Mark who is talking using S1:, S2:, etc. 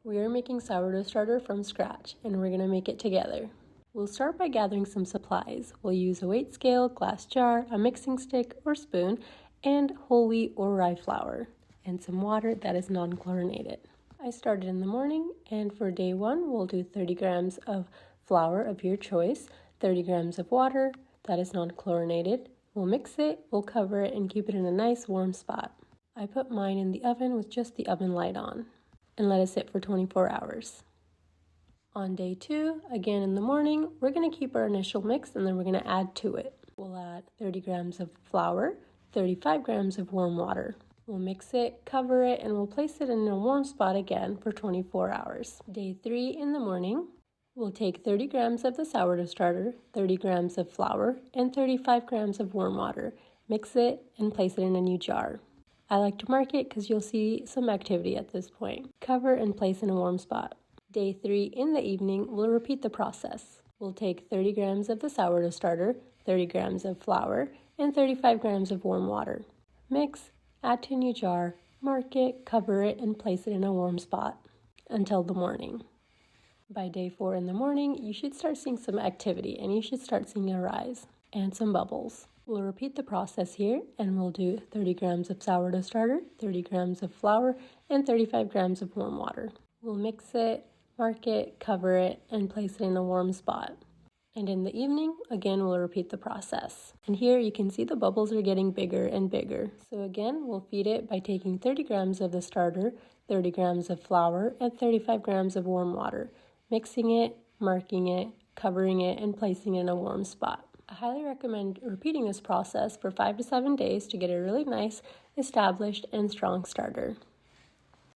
S1: We are making sourdough starter from scratch, and we're going to make it together. We'll start by gathering some supplies. We'll use a weight scale, glass jar, a mixing stick or spoon, and whole wheat or rye flour, and some water that is non-chlorinated. I started in the morning, and for day 1, we'll do 30 grams of flour of your choice, 30 grams of water that is non-chlorinated. We'll mix it, we'll cover it, and keep it in a nice warm spot. I put mine in the oven with just the oven light on, and let it sit for 24 hours. On day 2, again in the morning, we're going to keep our initial mix and then we're going to add to it. We'll add 30 grams of flour, 35 grams of warm water. We'll mix it, cover it, and we'll place it in a warm spot again for 24 hours. Day 3 in the morning, we'll take 30 grams of the sourdough starter, 30 grams of flour, and 35 grams of warm water. Mix it and place it in a new jar. I like to mark it because you'll see some activity at this point. Cover and place in a warm spot. Day 3 in the evening, we'll repeat the process. We'll take 30 grams of the sourdough starter, 30 grams of flour, and 35 grams of warm water. Mix, add to a new jar, mark it, cover it, and place it in a warm spot until the morning. By day 4 in the morning, you should start seeing some activity and you should start seeing a rise and some bubbles. We'll repeat the process here and we'll do 30 grams of sourdough starter, 30 grams of flour, and 35 grams of warm water. We'll mix it, mark it, cover it, and place it in a warm spot. And in the evening, again, we'll repeat the process. And here you can see the bubbles are getting bigger and bigger. So again, we'll feed it by taking 30 grams of the starter, 30 grams of flour, and 35 grams of warm water, mixing it, marking it, covering it, and placing it in a warm spot. I highly recommend repeating this process for 5 to 7 days to get a really nice, established, and strong starter.